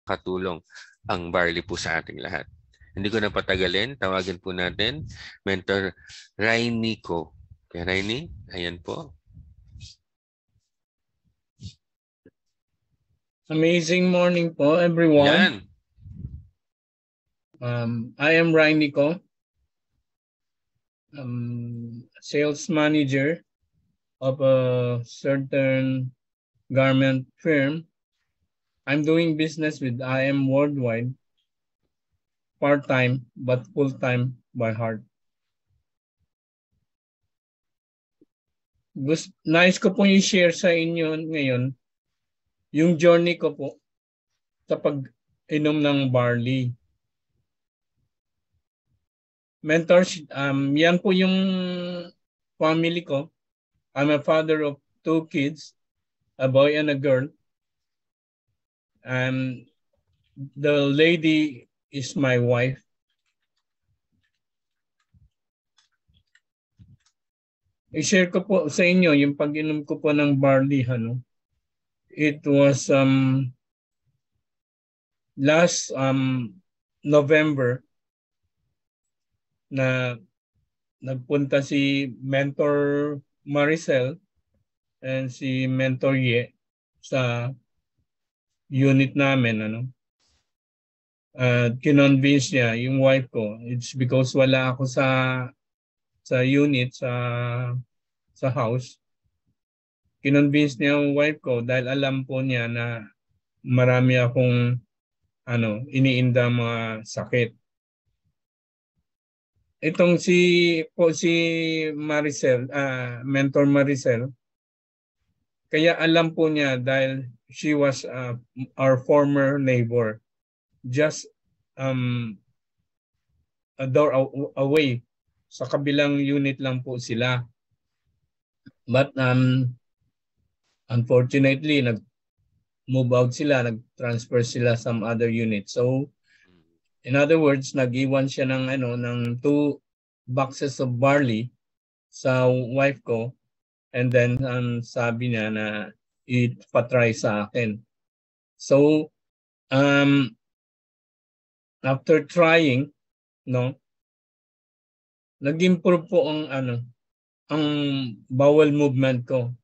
makakatulong ang barley po sa ating lahat. Hindi ko na patagalin, tawagin po natin Mentor Rainy ko. Kaya Rainy, ayan po. Amazing morning po, everyone. Yan. I am Rainy ko, sales manager of a certain garment firm. I'm doing business with IM Worldwide, part-time but full-time by heart. Nais ko pong i-share sa inyo ngayon yung journey ko po sa pag-inom ng barley. Mentors, yan po yung family ko. I'm a father of 2 kids, a boy and a girl. And the lady is my wife. I-share ko po sa inyo yung pag-inom ko po ng barley. It was last November na nagpunta si Mentor Maricel and si Mentor Ye sa unit namin. Kinonvince niya yung wife ko. It's because wala ako sa unit, sa house. Kinonvince niya yung wife ko dahil alam po niya na marami akong iniinda mga sakit. Itong si Maricel, Mentor Maricel, kaya alam po niya dahil she was our former neighbor. Just a door away. Sa kabilang unit lang po sila. But unfortunately, nag-move out sila, nag-transfer sila some other unit. So, in other words, nag-iwan siya ng 2 boxes of barley sa wife ko. And then, sabi niya na ipatry sa akin. So, after trying, nag-improve po ang bowel movement ko.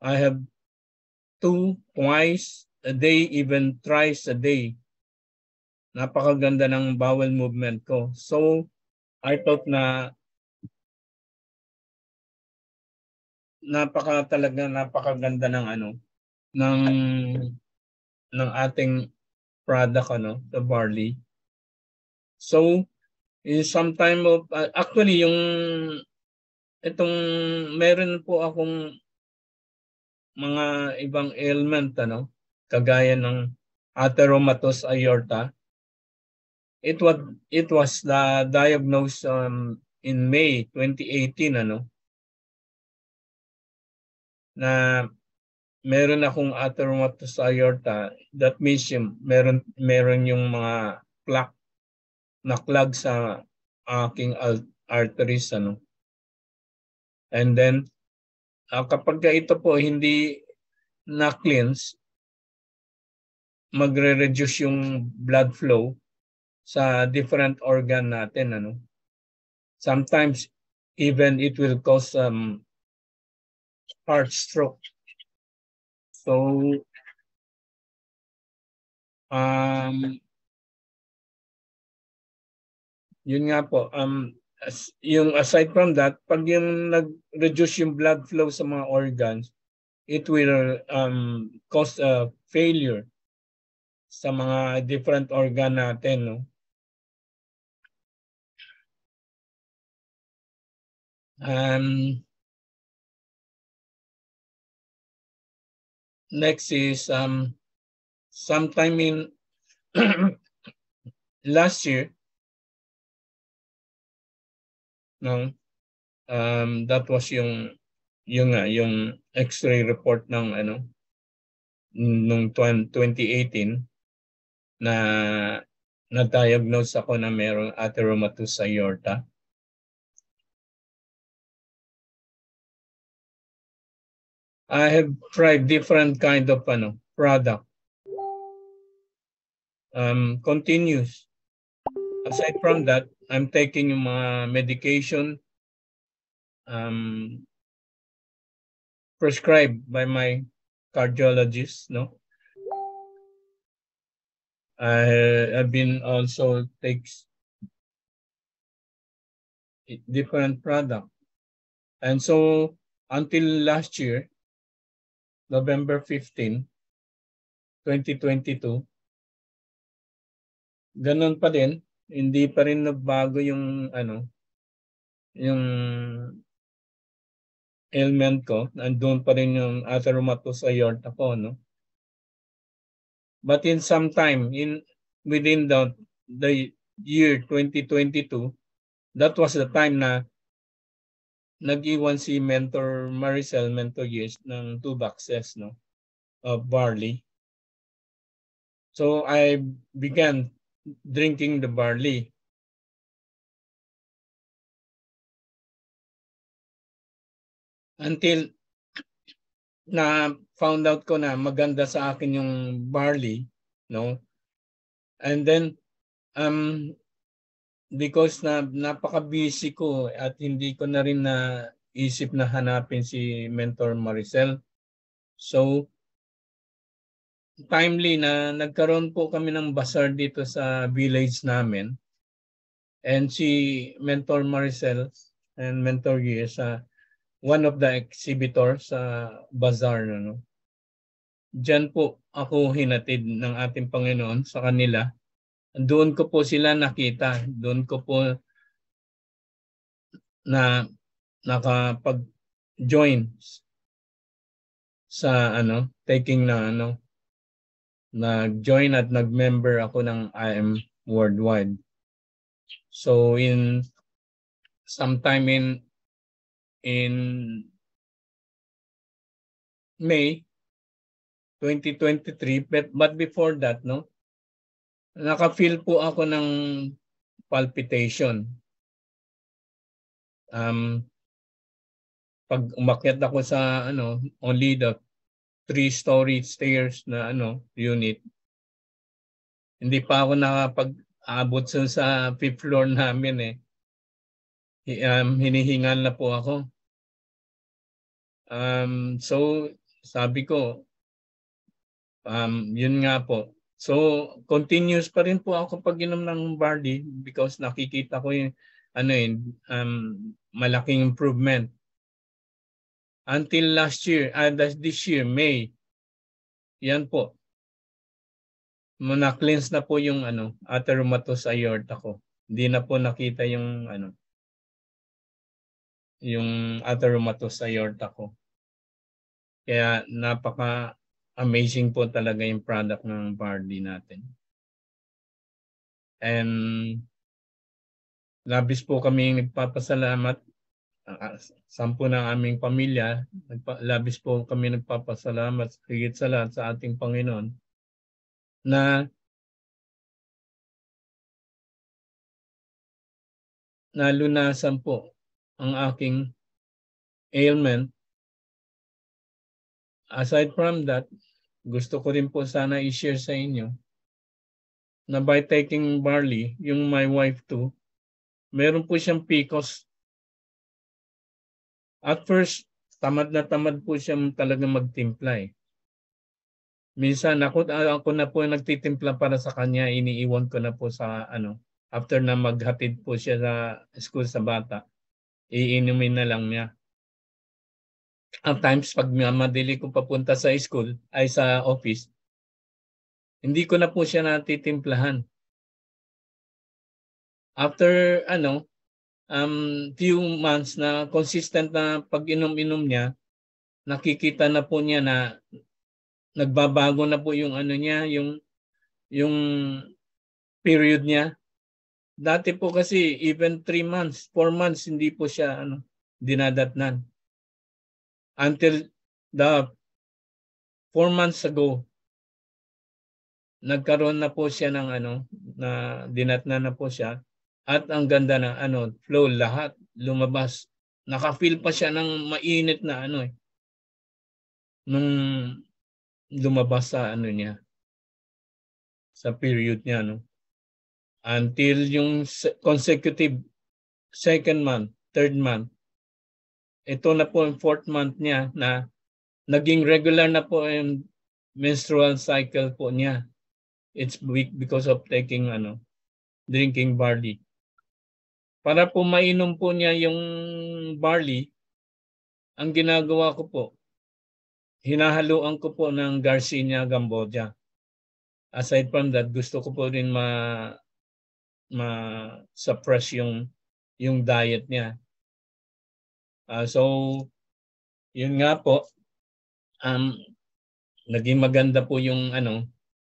I have 2 twice a day, even thrice a day. Napakaganda ng bowel movement ko. So, I thought na napakaganda ng ng ating product, the barley. So, in some time of actually itong meron po akong mga ibang ailment kagaya ng atheromatosis aorta. It was diagnosed in May 2018 na meron akong atheromatosis aorta. That means meron yung mga plaque na clog sa aking arteries And then kapag ito po hindi na-cleanse, magre-reduce yung blood flow sa different organ natin Sometimes even it will cause heart stroke. So yun nga po, yung aside from that, pag yung nag-reduce yung blood flow sa mga organs, it will cause a failure sa mga different organ natin Next is sometime in last year, that was yung X-ray report ng nung 2018 na na-diagnose ako na mayroong atheromatosis aorta. I have tried different kind of product continues. Aside from that, I'm taking yung mga medication prescribed by my cardiologist, no? I've been also takes different product. And so until last year, November 15, 2022, ganun pa din, hindi pa rin nagbago yung yung ailment ko. Nandun pa rin yung atheromatosis aorta ko, no? But in some time, within the year 2022, that was the time na nag-iwan si Mentor Maricel, Mentor Yes, ng 2 boxes, no, of barley. So I began drinking the barley. Until na found out ko na maganda sa akin yung barley, no? And then because napaka-busy ko at hindi ko na rin na isip na hanapin si Mentor Maricel. So timely na nagkaroon po kami ng bazaar dito sa village namin. And si Mentor Maricel and Mentor Yes, one of the exhibitors sa bazaar, no? Diyan po ako hinatid ng ating Panginoon sa kanila. Doon ko po sila nakita. Doon ko po na nakapag-join sa taking na nag-join at nag-member ako ng IM Worldwide. So in sometime in May 2023, but before that, no, naka-feel po ako ng palpitation. Pag umakyat ako sa only the 3-story stairs na unit, hindi pa ako nakapag-abot sa 5th floor namin hinihingal na po ako. So sabi ko, yun nga po. So continuous pa rin po ako pag-inom ng barley because nakikita ko yung malaking improvement. Until last year, this year, May, yan po. Na-cleanse na po yung atheromatosis aorta ko. Hindi na po nakita yung yung atheromatosis aorta ko. Kaya napaka-amazing po talaga yung product ng barley natin. And labis po kami nagpapasalamat. 10 ng aming pamilya, labis po kami nagpapasalamat higit sa lahat sa ating Panginoon na nalunasan po ang aking ailment. Aside from that, gusto ko rin po sana i-share sa inyo na by taking barley, yung my wife too, meron po siyang PCOS. At first, tamad po siya talaga magtimpla . Minsan ako na po nagtitimpla para sa kanya, iniiwan ko na po sa after na maghatid po siya sa school sa bata, iinumin na lang niya. At times pag madili ko papunta sa school ay sa office, hindi ko na po siya natitimplahan. After few months na consistent na pag-inom-inom niya, nakikita na po niya na nagbabago na po yung niya, yung period niya. Dati po kasi even 3 months, 4 months hindi po siya dinadatnan. Until the 4 months ago, nagkaroon na po siya ng na dinatnan na po siya. At ang ganda na flow, lahat lumabas. Naka-feel pa siya ng mainit na nung lumabas sa niya. sa period niya, no? Until yung consecutive second month, third month. Ito na po yung fourth month niya na naging regular na po yung menstrual cycle po niya. It's weak because of taking drinking barley. Para po mainom po niya yung barley, ang ginagawa ko po, hinahaluan ko po ng Garcinia Cambogia. Aside from that, gusto ko po rin ma-suppress yung diet niya. So, yun nga po, naging maganda po yung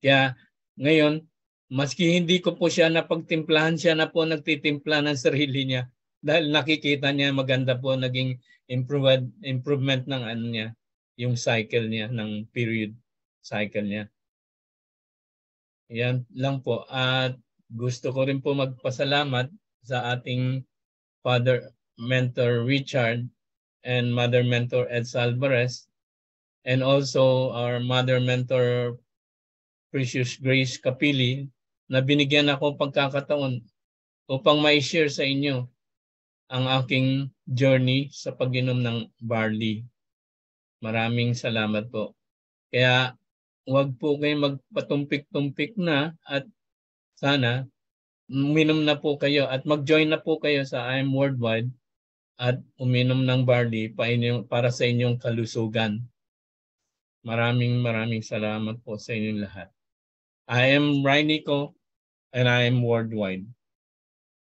kaya ngayon, maski hindi ko po siya napagtimplahan, siya na po nagtitimpla ng sarili niya dahil nakikita niya maganda po naging improvement ng niya, yung cycle niya, ng period cycle niya. Yan lang po. At gusto ko rin po magpasalamat sa ating Father Mentor Richard and Mother Mentor Ed Alvarez, and also our Mother Mentor Precious Grace Kapili, na binigyan ako pagkakataon upang ma-share sa inyo ang aking journey sa pag-inom ng barley. Maraming salamat po. Kaya huwag po kayong magpatumpik-tumpik na, at sana uminom na po kayo at mag-join na po kayo sa I Am Worldwide at uminom ng barley para sa inyong kalusugan. Maraming salamat po sa inyong lahat. I am Rainico and I am Worldwide.